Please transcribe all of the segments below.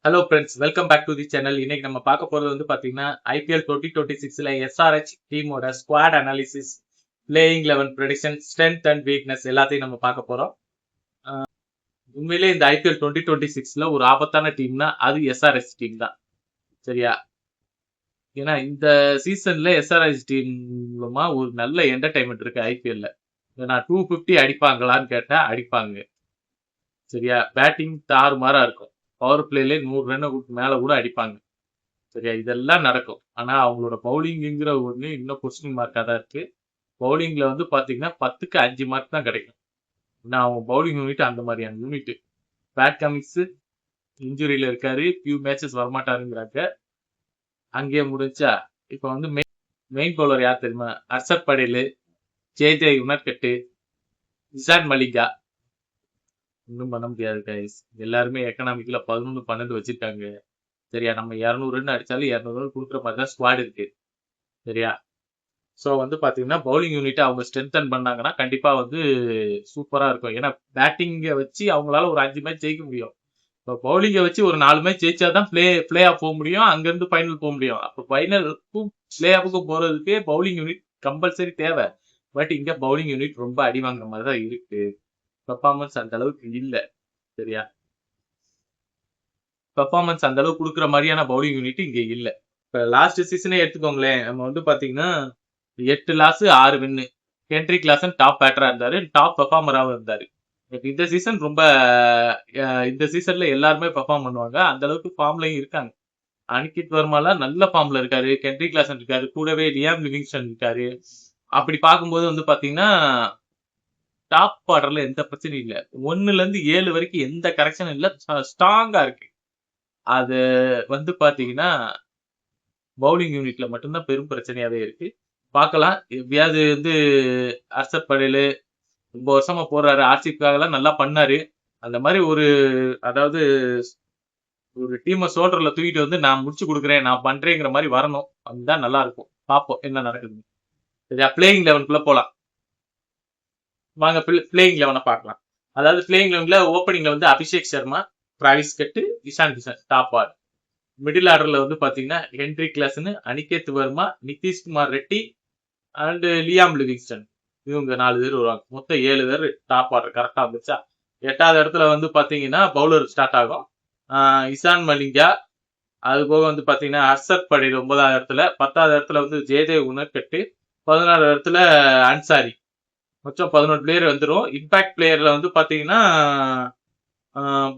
Hello friends, welcome back to the channel. இன்னைக்கு நம்ம பார்க்க போறது வந்து பாத்தீங்கன்னா ஐபிஎல் 2026ல எஸ்ஆர்ஹெச் டீமோட squad analysis, playing 11 prediction, strength and weakness எல்லாத்தையும் நம்ம பார்க்க போறோம். உண்மையிலே இந்த ஐபிஎல் 2026ல ஒரு ஆபத்தான டீம்னா அது எஸ்ஆர்ஹெச் டீம் தான். சரியா? ஏன்னா இந்த சீசன்ல எஸ்ஆர்ஹெச் டீம் மூலமா ஒரு நல்ல என்டர்டைன்மெண்ட் இருக்கு ஐபிஎல்ல. ஏன்னா 250 அடிப்பாங்களான்னு கேட்டா அடிப்பாங்க. சரியா? பேட்டிங் தாறுமாறா இருக்கும். பவர் பிளேல 100 ரன் மேல கூட அடிப்பாங்க. சரியா? இதெல்லாம் நடக்கும். ஆனா அவங்களோட பவுலிங்ங்கிற ஒண்ணு இன்னும் கொஸ்டின் மார்க்கா தான் இருக்கு. பவுலிங்ல வந்து பாத்தீங்கன்னா 10க்கு 5 மார்க் தான் கிடைக்கும். ஏன்னா அவங்க பவுலிங் யூனிட் அந்த மாதிரியான யூனிட். பேட் கமிங்ஸ் இன்ஜுரியில இருக்காரு, ஃபியூ மேட்சஸ் வரமாட்டாருங்கிறாங்க. அங்கேயே முடிஞ்சா இப்ப வந்து மெயின் பவுலர் யார் தெரியுமா? ஹர்ஷத் படேல், ஜே உனர்கட்டு, இசான் மலிங்கா. ஒன்றும் பண்ண முடியாது கைஸ். எல்லாருமே எக்கனாமிக்ல 11, 12 வச்சிருக்காங்க. சரியா? நம்ம 200 ரன் அடிச்சாலும் 200 ரன் கொடுக்குற மாதிரி தான் ஸ்குவாட் இருக்கு. சரியா? ஸோ வந்து பாத்தீங்கன்னா பவுலிங் யூனிட் அவங்க ஸ்ட்ரென்தன் பண்ணாங்கன்னா கண்டிப்பா வந்து சூப்பரா இருக்கும். ஏன்னா பேட்டிங்கை வச்சு அவங்களால ஒரு 5 மேட்ச் ஜெயிக்க முடியும். இப்போ பவுலிங்கை வச்சு ஒரு 4 மேட்ச் ஜெயிச்சாதான் பிளே ஆஃப் போக முடியும், அங்கிருந்து ஃபைனல் போக முடியும். அப்போ ஃபைனலுக்கும் பிளே ஆஃபுக்கும் போறதுக்கு பவுலிங் யூனிட் கம்பல்சரி தேவை. பட் இங்க பவுலிங் யூனிட் ரொம்ப அடி வாங்குற மாதிரி தான் இருக்கு. பெர்ஃபார்மன்ஸ் அந்த அளவுக்கு இல்ல. சரியா? பெர்ஃபார்மன்ஸ் அந்த அளவுக்கு கொடுக்குற மாதிரியான பவுலிங் யூனிட் இங்க இல்ல. இப்ப லாஸ்ட் சீசனே எடுத்துக்கோங்களேன். நம்ம வந்து பாத்தீங்கன்னா 8 லாஸ் 6 வின்னு. ஹென்ரிக் கிளாசன் டாப் பேட்டரா இருந்தாரு, டாப் பெர்ஃபார்மராகவும் இருந்தாரு. இந்த சீசன் ரொம்ப இந்த சீசன்ல எல்லாருமே பெர்ஃபார்ம் பண்ணுவாங்க. அந்த அளவுக்கு ஃபார்ம்லயும் இருக்காங்க. அனிகித் வர்மாலாம் நல்ல ஃபார்ம்ல இருக்காரு, ஹென்ரிக் கிளாசன் இருக்காரு, கூடவே லியாம் லிவிங்ஸ்டன் இருக்காரு. அப்படி பார்க்கும்போது வந்து பாத்தீங்கன்னா டாப் ஆர்டர்ல எந்த பிரச்சனையும் இல்ல. 1ல இருந்து 7 வரைக்கும் எந்த கரெக்ஷனும் இல்ல, ஸ்ட்ராங்கா இருக்கு. அது வந்து பாத்தீங்கன்னா பவுலிங் யூனிட்ல மட்டும்தான் பெரும் பிரச்சனையாவே இருக்கு. பார்க்கலாம். எப்படியாவது வந்து ஹர்ஷத் படேல் ரொம்ப வருஷமா போறாரு, ஆர்சிபிக்காகலாம் நல்லா பண்ணாரு. அந்த மாதிரி அதாவது ஒரு டீமை ஷோல்டர்ல தூக்கிட்டு வந்து நான் முடிச்சு கொடுக்குறேன், நான் பண்றேங்கிற மாதிரி வரணும். அதுதான் நல்லா இருக்கும். பார்ப்போம் என்ன நடக்குது. சரியா? பிளேயிங் 11 போலாம். வாங்க பிளேயிங் 11 பார்க்கலாம். அதாவது பிளேயிங் 11ல ஓப்பனிங்ல வந்து Abhishek Sharma, Travis Head, Ishan Kishan top ஆர். மிடில் ஆர்டர்ல வந்து பாத்தீங்கன்னா Heinrich Klaasen, Aniket Varma, Nitish Kumar Reddy and Liam Livingstone. இவங்க 4 பேர் வருவாங்க. மொத்தம் 7 பேர் டாப் ஆர்டர் கரெக்டா வந்துச்சா? 8வது இடத்துல வந்து பாத்தீங்கன்னா பவுலர் ஸ்டார்ட் ஆகும். இசான் மலிங்கா, அது போக வந்து பாத்தீங்கன்னா ஹர்ஷத் படேல் 9வது இடத்துல, 10வது இடத்துல வந்து ஜே உனர்கட்டு, 14வது இடத்துல அன்சாரி. மொத்தம் 11 பிளேயர் வந்துடும். இம்பாக்ட் பிளேயர்ல வந்து பாத்தீங்கன்னா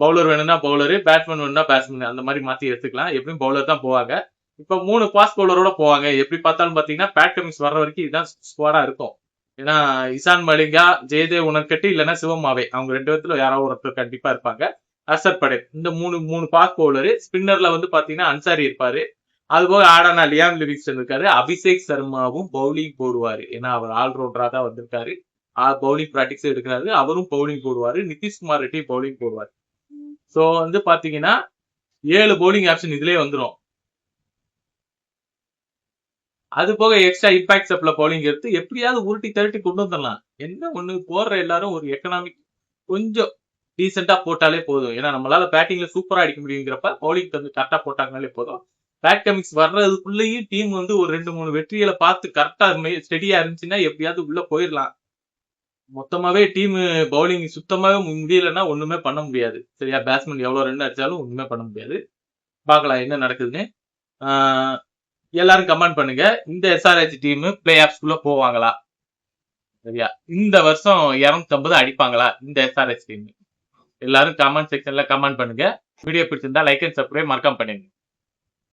பவுலர் வேணும்னா பவுலரு, பேட்ஸ்மேன் வேணும்னா பேட்ஸ்மேன், அந்த மாதிரி மாத்தி எடுத்துக்கலாம். எப்படியும் பவுலர் தான் போவாங்க. இப்ப 3 ஃபாஸ்ட் பவுலரோட போவாங்க. எப்படி பார்த்தாலும் பாத்தீங்கன்னா பேட் கமிங்ஸ் வர்ற வரைக்கும் இதுதான் ஸ்குவாடா இருக்கும். ஏன்னா இசான் மலிங்கா, ஜே உனர்கட்டு இல்லைன்னா சிவமாவே, அவங்க 2 பேர்த்துல யாராவது ஒருத்தர் கண்டிப்பா இருப்பாங்க. ஹர்ஷத் படேல், இந்த மூணு ஃபாஸ்ட் பவுலரு. ஸ்பின்னர்ல வந்து பாத்தீங்கன்னா அன்சாரி இருப்பாரு. அது போக ஆடானா லியாம் லிவிங்ஸ்டன் இருக்காரு. அபிஷேக் சர்மாவும் பவுலிங் போடுவாரு. ஏன்னா அவர் ஆல்ரவுண்டரா தான் வந்திருக்காரு. பவுலிங் பிராக்டிஸ் எடுக்கிறாரு. அவரும் பவுலிங் போடுவாரு. நிதிஷ்குமார் ரெட்டி பவுலிங் போடுவாரு. சோ வந்து பாத்தீங்கன்னா 7 பவுலிங் ஆப்ஷன் இதுலயே வந்துடும். அது போக எக்ஸ்ட்ரா இம்பாக்ட் சப்ல பவுலிங் எடுத்து எப்படியாவது உருட்டி தரட்டி கொண்டு வந்துடலாம். என்ன ஒண்ணு, போடுற எல்லாரும் ஒரு எக்கனாமிக் கொஞ்சம் டீசெண்டா போட்டாலே போதும். ஏன்னா நம்மளால பேட்டிங்ல சூப்பரா அடிக்க முடியுங்கிறப்ப பவுலிங் வந்து கரெக்டா போட்டாங்கனாலே போதும். பேட் கமிங்ஸ் வர்றதுக்குள்ளேயும் டீம் வந்து ஒரு 2-3 வெற்றிகளை பார்த்து கரெக்டா ஸ்டெடியா இருந்துச்சுன்னா எப்படியாவது உள்ள போயிடலாம். மொத்தமாவே டீம் பவுலிங் சுத்தமாவே முடியலன்னா ஒண்ணுமே பண்ண முடியாது. சரியா? பேட்ஸ்மேன் எவ்வளவு ரன் அடிச்சாலும் ஒண்ணுமே பண்ண முடியாது. பார்க்கலாம் என்ன நடக்குதுன்னு. எல்லாரும் கமெண்ட் பண்ணுங்க. இந்த எஸ்ஆர்ஹெச் டீம் பிளே ஆஃப்ஸ்குள்ள போவாங்களா? சரியா? இந்த வருஷம் 250 அடிப்பாங்களா இந்த எஸ்ஆர்ஹெச் டீம்? எல்லாரும் கமெண்ட் செக்ஷன்ல கமெண்ட் பண்ணுங்க. வீடியோ பிடிச்சிருந்தா லைக் அண்ட் சப்ஸ்கிரைப் மறக்காம பண்ணுங்க.